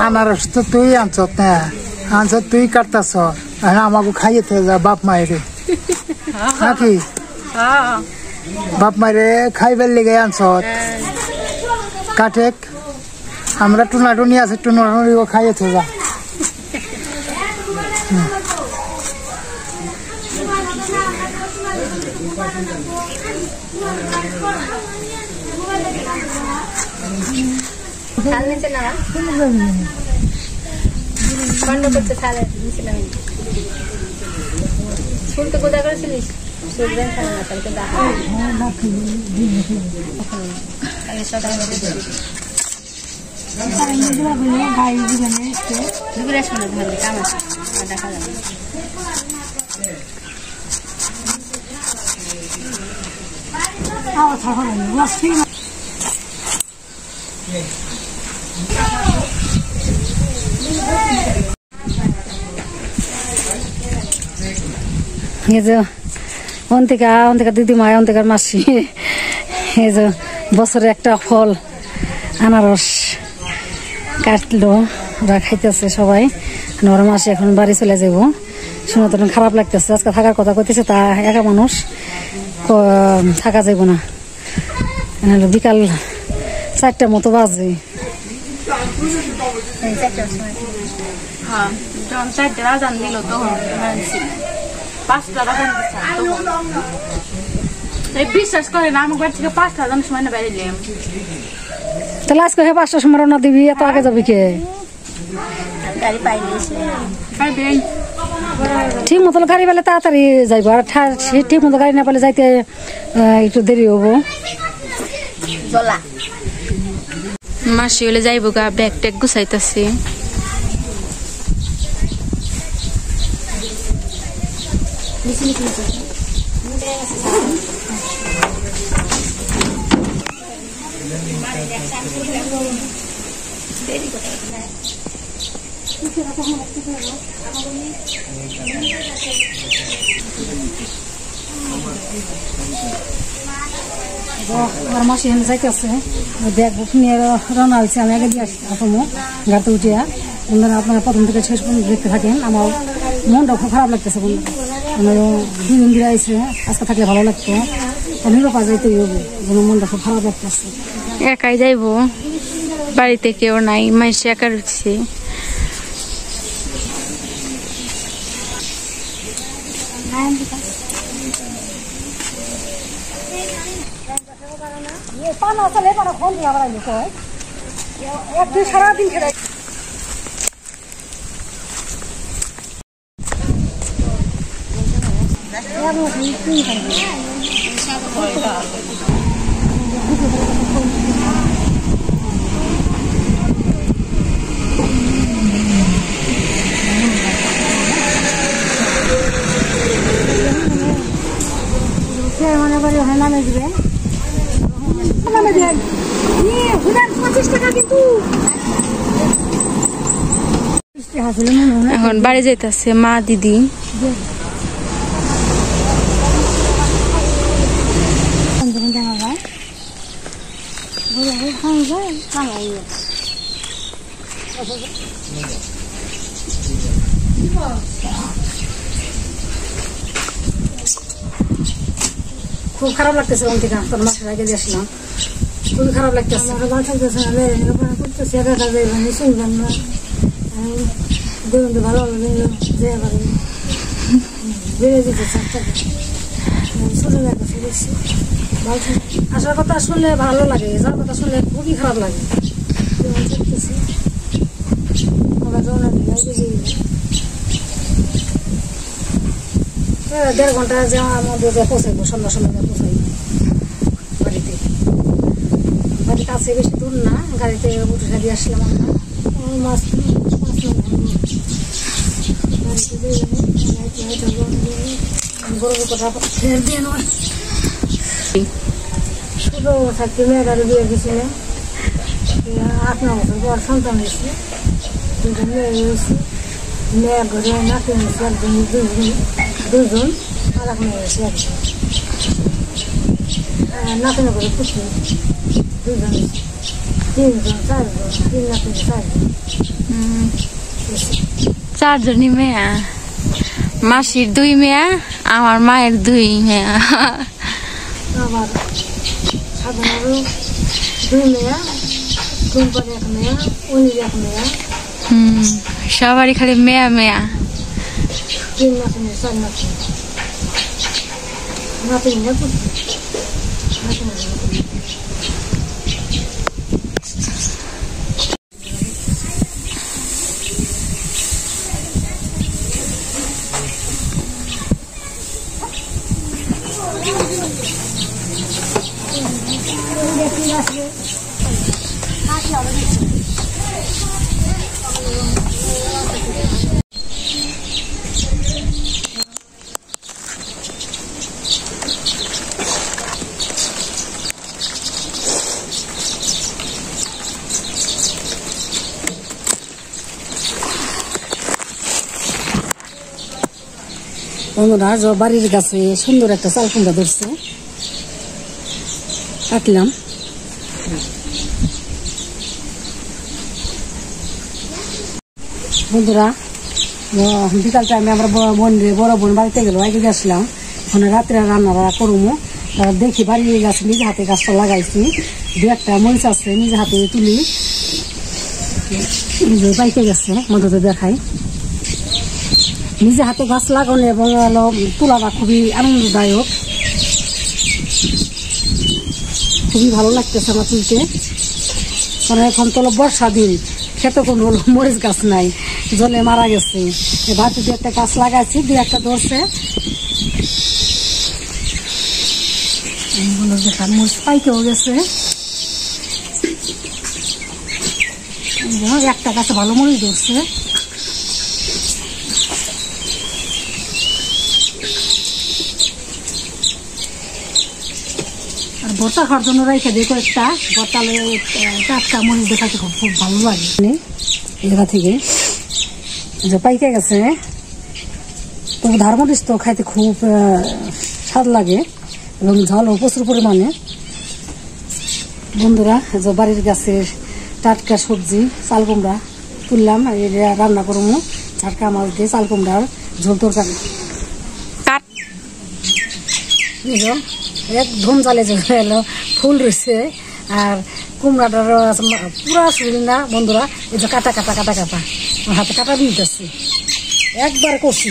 আনারস তো তুই আনছত না আনছত তুই কাটতাছ আমাকে খাইয়ে থেকে যা বাপ মায়ের নাকি বাপ মায়ের খাইবার লেগে আনছত কাটেক আমরা টুনাটুনি আছে টুনাটুনি খাইয়ে থেকে যা অন্তিকা দিদিমা অন্তিকার মাসি এই যে বছরে একটা ফল আনারস কাটলো ওরা খাইতেছে সবাই ওরা মাসি এখন বাড়ি চলে যাব শুনে তো খারাপ লাগতেছে আজকে থাকার কথা কইতেছে তা একা মানুষ থাকা যাইব না বিকাল 4টার মতো বাজে বিশ্বাস করে না আমার বাড়ি থেকে 5টা জন সময় না বাইরে গেলাম তাহলে আজকে 5টার সময় রওনা দিবি এত আগে যাবি কে ঠিক মতো গাড়ি পেলে তাড়াতাড়ি যাইব আর ঠিক মতো গাড়ি না পেলে যাইতে একটু দেরি হবো মাসি হলে যাইব গা ব্যাগ ট্যাগ গুছাইতেছে আমার মাসি এখানে যাইতেছে ব্যাগ বুক নিয়ে রওনা হয়েছে আমি আগে দিয়ে আসলাম গাড়িতে উঠিয়া বন্ধুরা আপনারা প্রথম থেকে শেষ পর্যন্ত দেখতে থাকেন আমার মনটা খুব খারাপ লাগতেছে বন্ধু আমার 2 দিন ধরে আইসে আজকে থাকলে ভালো লাগতো নিরপা যাইতেই হবে মনটা খুব খারাপ লাগতেছে একাই যাইব বাড়িতে কেউ নাই মাইসে একা রুখছে সারাদিন খেলে মনে করি নামে দিবেন নামে দেন 25 টাকা কিন্তু এখন বাড়ি যাইতেছে মা দিদি খুব খারাপ লাগতেছে অন্তিকা তোর মাসের আগে আসলাম খুবই খারাপ লাগতেছে ভালো থাকতেছে না করতেছে একা একা যাইবেন শুনবেন না দেখুন তো ভালো বেড়ে যেতেছে ছোট জায়গা ফিরেছি আসার কথা শুনলে ভালো লাগে যার কথা শুনলে খুবই খারাপ লাগে থাকতেছি আমরা রওনা দিই 1.5 ঘন্টা যাওয়ার মধ্যে পৌঁছাইবো সন্ধ্যার সময় পৌঁছাইব বাড়িতে বাড়ির কাছে বেশি দূর না গাড়িতে উঠে দিয়ে আসলাম আমরা মাছ গরুর কথা দিয়ে নয় শুধু থাকতে মেয়েটারে দিয়ে গেছিল 8 বছর পর সন্তান হয়েছে, দুজন মেয়ে হয়েছে, মেয়ে ঘরে নাতি হয়েছে একজন, দুজন আর এক মেয়ে হয়েছে একজন, নাতিনে করে পুষি দুজন, 3 জন 4 জন, 3 নাতিনে 4 জন। 4 জনই মেয়া, মাসির 2 মেয়া, আমার মায়ের 2 মেয়া। আবার সাধারণ 2 মেয়া, কোম্পানি 1 মেয়া, উনি 1 মেয়া। সবারই খালি মেয়া মেয়া। 3 নাতিনে 4 নাতিনে, নাতিনে পুষি নাতিনে। বন্ধুরা, বাড়ির গাছে সুন্দর একটা চাল কুমড়া ধরছে, কাটলাম। বন্ধুরা, বিকাল টাইমে আমরা বড় বোন বাড়িতে গেল, আগে গেছিলাম, ওখানে রাত্রে রান্নারা করবো। দেখি বাড়ির গাছে নিজে হাতে গাছটা লাগাইছি, 2-1টা মরিচ আছে নিজে হাতে তুলি, বাইকে গেছে মধ্যে দেখাই। নিজে হাতে গাছ লাগানো এবং তোলাটা খুবই আনন্দদায়ক, খুবই ভালো লাগতেছে আমার তুলতে। কারণ এখন তো বর্ষা দিন, খেতে কোনো মরিচ গাছ নাই, জলে মারা গেছে। ভাতে 2-1টা গাছ লাগাইছি, 2-1টা ধরছে। দেখান মরিচ পাইকেও গেছে, 1টা গাছে ভালো মরিচ ধরছে। আর ভর্তা খাওয়ার জন্য রেখে দিই কয়েকটা, ভর্তালে টাটকা মরিচ দেখাতে খুব ভালো লাগে। এই জায়গা থেকে যে পাইকে গেছে, তবু ধার মরিচ তো খাইতে খুব স্বাদ লাগে এবং ঝালও প্রচুর পরিমাণে। বন্ধুরা, যে বাড়ির গাছের টাটকা সবজি চাল কুমড়া তুললাম, রান্না করবো টাটকা মাছ দিয়ে চাল কুমড়ার ঝোল তরকারি। একদম জালে জলে এলো, ফুল রয়েছে আর কুমড়াটার পুরা শরীর না বন্ধুরা, এই যে কাটা কাটা কাটা কাটা হাতে কাটা দিতেছি, একবার করছি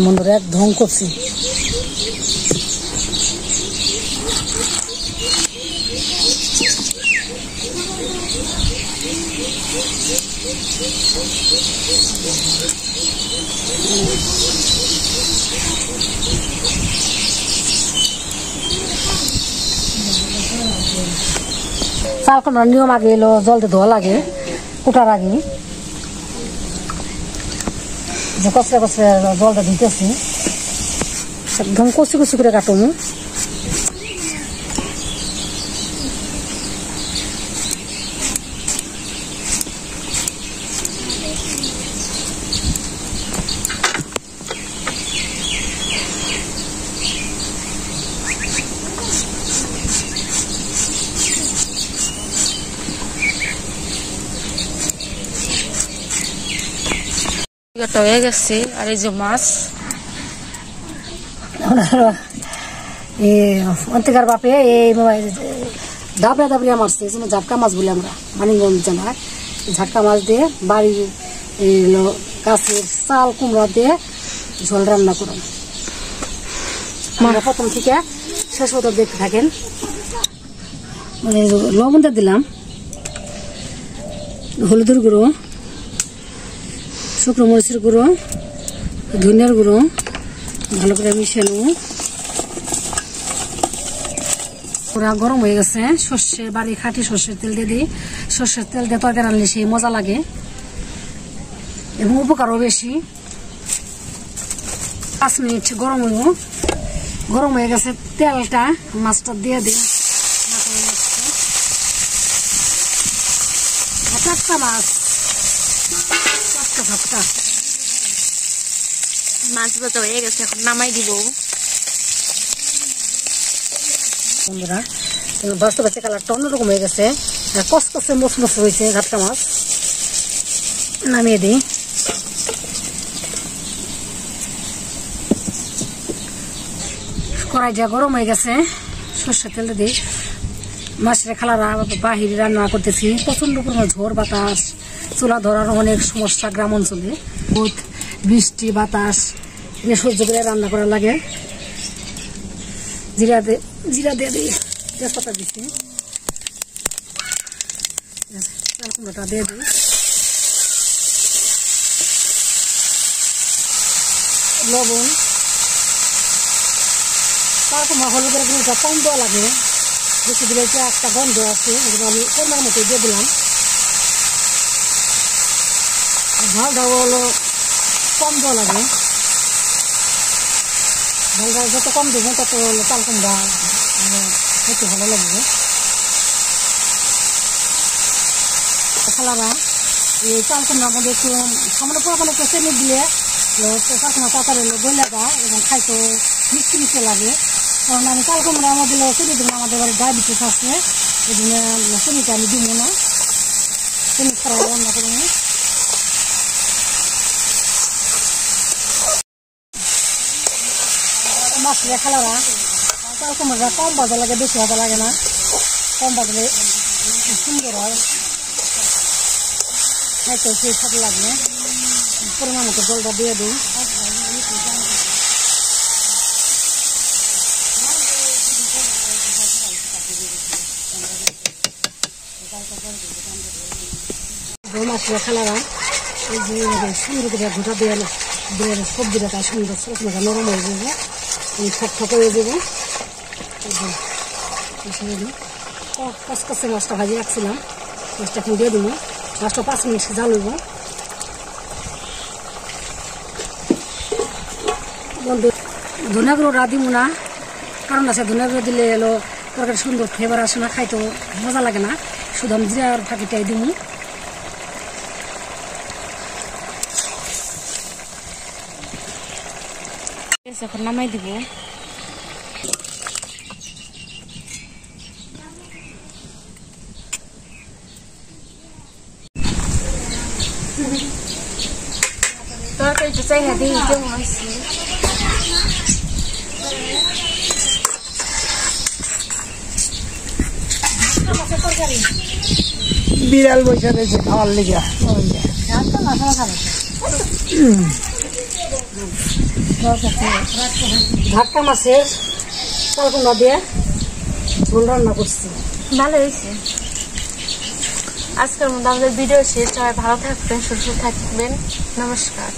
বন্ধুরা, একদম করছি। চাল কুমড়ার নিয়ম আগে এলো জলতে ধোয়া লাগে, কুটার আগে যে কচরে কচরে জলটা দিতেছি, একদম কচি কচি করে কাটুন। হয়ে গেছে। আর এই যে মাছ, অন্তিকার বাপে এই দাবড়া দাবড়িয়া মারছে, এই জন্য ঝাটকা মাছ বলি আমরা মানিকগঞ্জ জেলায়। ঝাটকা মাছ দিয়ে বাড়ির গাছের চাল কুমড়া দিয়ে ঝোল রান্না করুন। প্রথম থেকে শেষ পর্যন্ত দেখতে থাকেন। লবণটা দিলাম, হলুদের গুঁড়ো, শুকনো মরিচের গুঁড়ো, ধনিয়ার গুঁড়ো ভালো করে মিশিয়ে নেব। পুরা গরম হয়ে গেছে, সর্ষে বাড়ি খাঁটি সর্ষের তেল দিয়ে দিই। সর্ষের তেল দিয়ে তরকারি রান্নলে সেই মজা লাগে এবং উপকারও বেশি। 5 মিনিট গরম হইব। গরম হয়ে গেছে তেলটা, মাছটা দিয়ে দিই। টাটকা মাছ, টাটকা টাটকা মাছ ভাজা হয়ে গেছে, এখন নামাই দিব। বন্ধুরা ভাজতে ভাজতে কালারটা অন্যরকম হয়ে গেছে, কসকসে মচমচ হয়েছে ঘাটকা মাছ। নামিয়ে দিই। কড়াইটা গরম হয়ে গেছে, সর্ষের তেল দিই। মাছের খালারা বাহিরে রান্না করতেছি, প্রচন্ড পরিমাণ ঝড় বাতাস, চুলা ধরার অনেক সমস্যা গ্রাম অঞ্চলে, বহুত বৃষ্টি বাতাস, এগুলো সহ্য করে রান্না করা লাগে। জিরা দিয়ে দিই, তেজপাতা দিচ্ছি, চাল কুমড়োটা দিয়ে দিই, লবণ, চাল কুমড়া হলুদের গুঁড়োটা কম দেওয়া লাগে, বেশি দিলে একটা গন্ধ আছে, এগুলো আমি পরিমাণ মতো দিয়ে দিলাম। ঝালটাও হলো কম দেওয়া লাগে, ঝালটা যত কম দেবো তত হলো চাল কুমড়া খেতে ভালো লাগবে। খালারা এই চাল কুমড়ার মধ্যে একটু সামান্য পরিমাণে একটু চিনি দিলে চাল কুমড়া তাড়াতাড়ি গলে যায় এবং খাইতে মিষ্টি মিষ্টি লাগে। কারণ আমি চাল কুমড়ার মধ্যে চিনি দিব, আমাদের বাড়ি ডায়াবেটিস আছে, এই জন্য চিনিটা আমি দিব না, চিনি ছাড়া রান্না করি। মাছটা খালারা চাল কুমড়া কম ভাজা লাগে, বেশি ভাজা লাগে না, কম ভাজলে সুন্দর হয়, খাইতে সেই ভালো লাগবে। পরিমাণ মতো জলটা দিয়ে দিই। মাছটা খালারা এই যে সুন্দর করে ঘুটা দিয়ে সবজিটা তার সুন্দর সবজিটা নরম হয়ে যাবে, ঠক হয়ে যাবে। কসকসে মাছটা ভাজি রাখছিলাম, মাছটা এখন দিয়ে দেবো। মাছটা 5 মিনিট জ্বালব। ধনিয়া গুঁড়োটা দিব না, কারণ আছে ধনিয়া গুঁড়ো দিলে এলো তরকারি সুন্দর ফ্লেভার আসে না, খাইতে মজা লাগে না, শুধু আমি জিরার ফাঁকিটাই দিব। এখন নামাই দিব। তরকারিটা চাই না দিয়ে কেমন হয়েছে। বিড়াল বসে রয়েছে খাওয়ার লেগে। ধাক্কা মাছের চাল কুমড়া দিয়ে ঝোল রান্না করছি, ভালো হয়েছে। আজকের মধ্যে আমাদের ভিডিও শেষ। সবাই ভালো থাকবেন, সুস্থ থাকবেন। নমস্কার।